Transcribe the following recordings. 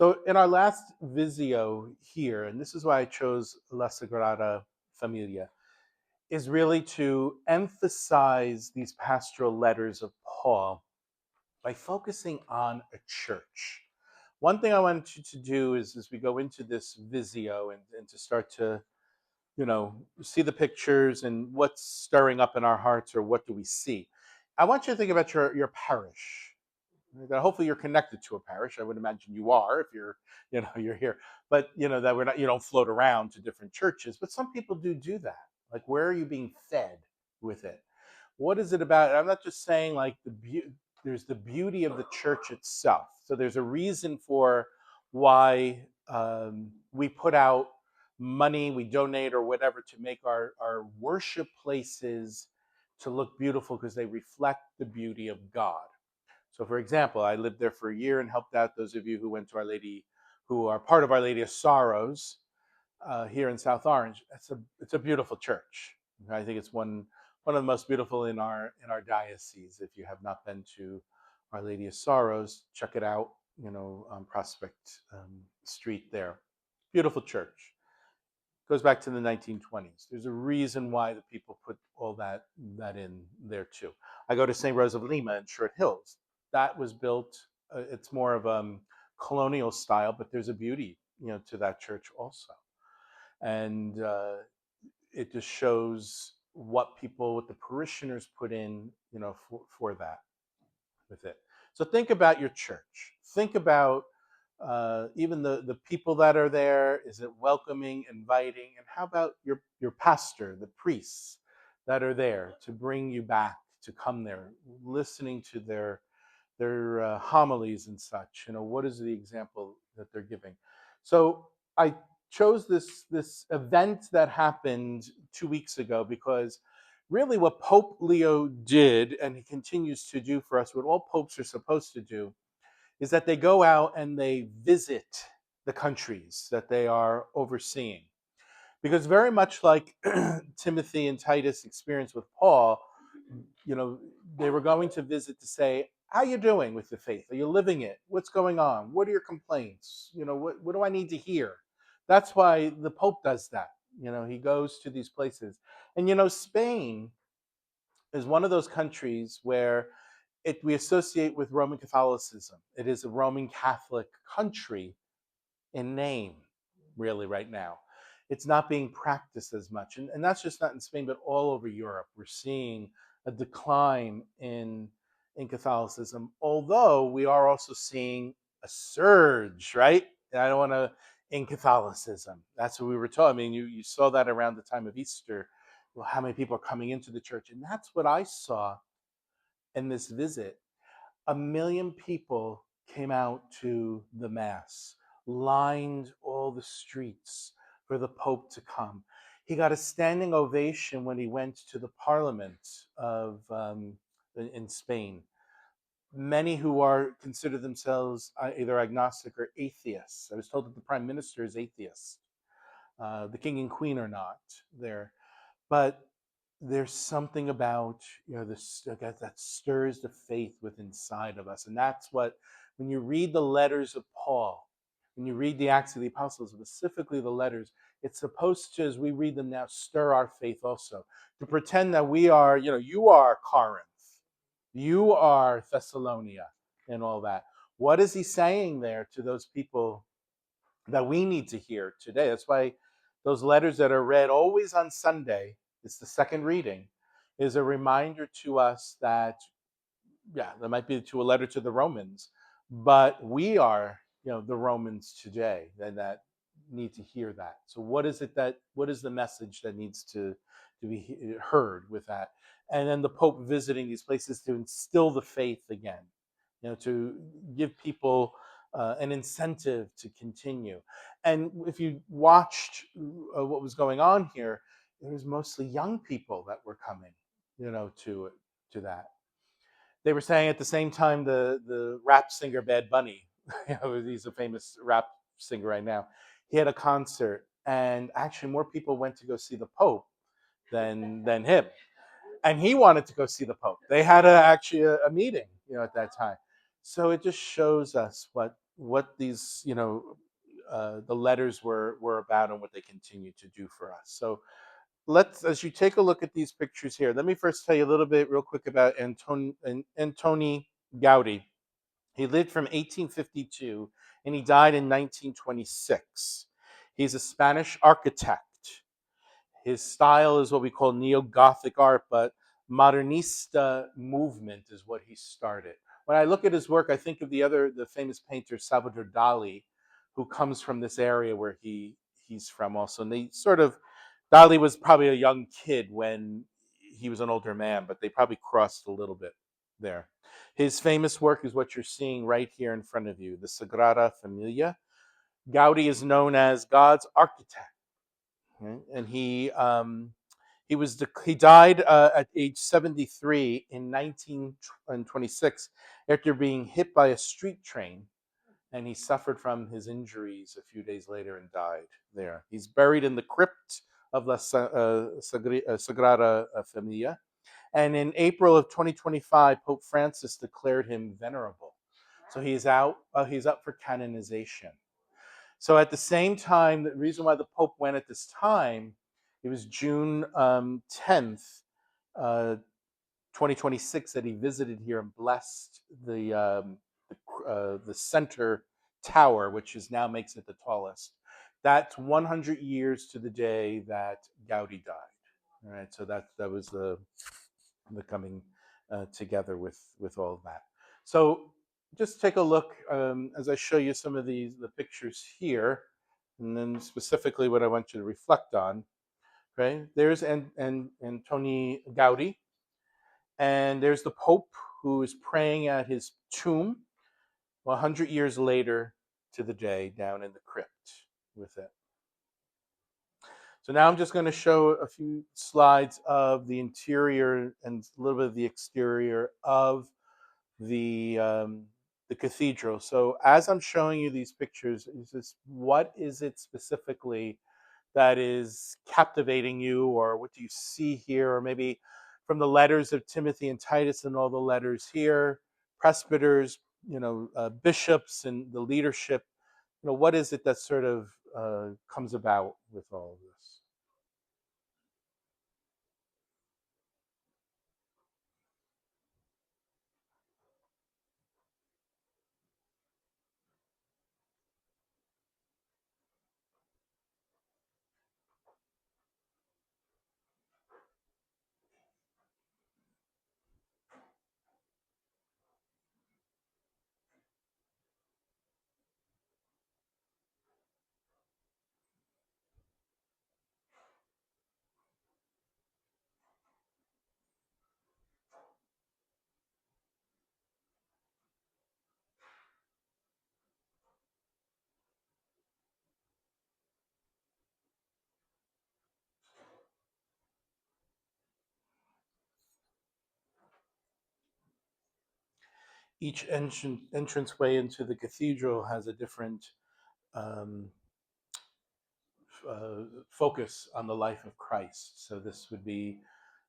So in our last Visio here, and this is why I chose La Sagrada Familia, is really to emphasize these pastoral letters of Paul by focusing on a church. One thing I want you to do is as we go into this Visio and to start to, see the pictures and what's stirring up in our hearts or what do we see. I want you to think about your parish. That hopefully you're connected to a parish. I would imagine you are if you're here. But that we're not. You don't float around to different churches. But some people do that. Like, where are you being fed with it? What is it about? I'm not just saying like there's the beauty of the church itself. So there's a reason for why we put out money, we donate or whatever to make our worship places to look beautiful because they reflect the beauty of God. So, for example, I lived there for a year and helped out those of you who went to Our Lady, who are part of Our Lady of Sorrows here in South Orange. It's a beautiful church. I think it's one of the most beautiful in our diocese. If you have not been to Our Lady of Sorrows, check it out. On Prospect Street there, beautiful church. Goes back to the 1920s. There's a reason why the people put all that in there too. I go to St. Rose of Lima in Short Hills. That was built. It's more of colonial style, but there's a beauty, to that church also, and it just shows what the parishioners put in, for that with it. So think about your church. Think about even the people that are there. Is it welcoming, inviting? And how about your pastor, the priests that are there to bring you back to come there, listening to their homilies and such? What is the example that they're giving? So I chose this event that happened 2 weeks ago because really what Pope Leo did, and he continues to do for us, what all popes are supposed to do, is that they go out and they visit the countries that they are overseeing. Because very much like Timothy and Titus experienced with Paul, they were going to visit to say, how you doing with the faith? Are you living it? What's going on? What are your complaints? What do I need to hear? That's why the Pope does that. He goes to these places. And Spain is one of those countries where we associate with Roman Catholicism. It is a Roman Catholic country in name, really, right now. It's not being practiced as much. And that's just not in Spain, but all over Europe. We're seeing a decline in Catholicism, although we are also seeing a surge, right? And I don't want to, in Catholicism. That's what we were told. I mean, you saw that around the time of Easter. Well, how many people are coming into the church? And that's what I saw in this visit. 1 million people came out to the Mass, lined all the streets for the Pope to come. He got a standing ovation when he went to the Parliament in Spain. Many who are consider themselves either agnostic or atheists. I was told that the Prime Minister is atheist. The King and Queen are not there, but there's something about this that stirs the faith within inside of us. And that's what, when you read the letters of Paul, when you read the Acts of the Apostles, specifically the letters, it's supposed to, as we read them now, stir our faith also, to pretend that we are, you are Corinth, you are Thessalonica, and all that. What is he saying there to those people that we need to hear today? That's why those letters that are read always on Sunday, it's the second reading, is a reminder to us that, there might be to a letter to the Romans, but we are, the Romans today, and that need to hear that. So what is the message that needs to be heard with that? And then the Pope visiting these places to instill the faith again, to give people an incentive to continue. And if you watched what was going on here, it was mostly young people that were coming, to that. They were saying at the same time the rap singer Bad Bunny, he's a famous rap singer right now. He had a concert, and actually more people went to go see the Pope than him. And he wanted to go see the Pope. They had actually a meeting, at that time. So it just shows us what what these the letters were about and what they continue to do for us. So let's, as you take a look at these pictures here, let me first tell you a little bit real quick about Antoni Gaudi. He lived from 1852 and he died in 1926. He's a Spanish architect. His style is what we call neo-Gothic art, but modernista movement is what he started. When I look at his work, I think of the famous painter Salvador Dali, who comes from this area where he's from also. And they sort of, Dali was probably a young kid when he was an older man, but they probably crossed a little bit there. His famous work is what you're seeing right here in front of you, the Sagrada Familia. Gaudi is known as God's architect, right? And he died at age 73 in 1926 after being hit by a street train, and he suffered from his injuries a few days later and died there. He's buried in the crypt of La Sagrada Familia, and in April of 2025, Pope Francis declared him venerable. So he's out. He's up for canonization. So at the same time, the reason why the Pope went at this time, it was June 10th, 2026, that he visited here and blessed the center tower, which is now makes it the tallest. That's 100 years to the day that Gaudi died. All right, so that was the coming together with all of that. So just take a look as I show you some of the pictures here, and then specifically what I want you to reflect on. Okay, there's Antoni Gaudi, and there's the Pope who is praying at his tomb 100 years later to the day down in the crypt with it. So now I'm just going to show a few slides of the interior and a little bit of the exterior of the cathedral. So as I'm showing you these pictures, what is it specifically that is captivating you, or what do you see here, or maybe from the letters of Timothy and Titus and all the letters here, presbyters, bishops and the leadership, what is it that sort of comes about with all of this? Each entranceway into the cathedral has a different um, focus on the life of Christ. So this would be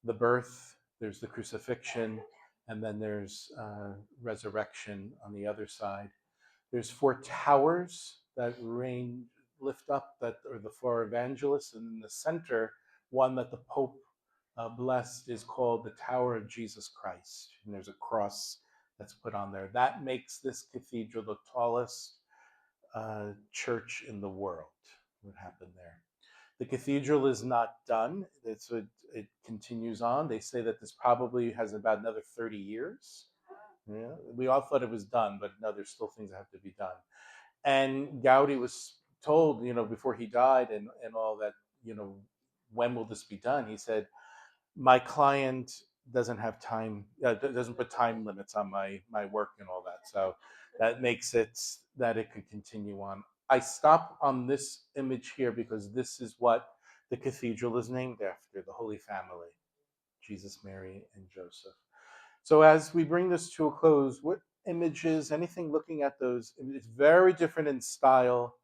the birth, there's the crucifixion, and then there's resurrection on the other side. There's four towers that lift up, that are the four evangelists, and in the center, one that the Pope blessed is called the Tower of Jesus Christ, and there's a cross that's put on there. That makes this cathedral the tallest church in the world. What happened there? The cathedral is not done. It continues on. They say that this probably has about another 30 years. Yeah, we all thought it was done, but no, there's still things that have to be done. And Gaudi was told, before he died and all that, when will this be done? He said, my client doesn't have time, doesn't put time limits on my work and all that. So that makes it that it could continue on. I stop on this image here because this is what the cathedral is named after, the Holy Family, Jesus, Mary, and Joseph. So as we bring this to a close, what images, anything looking at those, it's very different in style.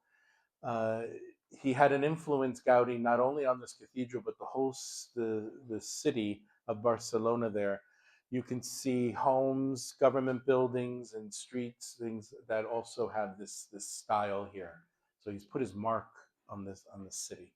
Uh, he had an influence, Gaudi, not only on this cathedral, but the whole the city of Barcelona there. You can see homes, government buildings, and streets, things that also have this style here. So he's put his mark on this city.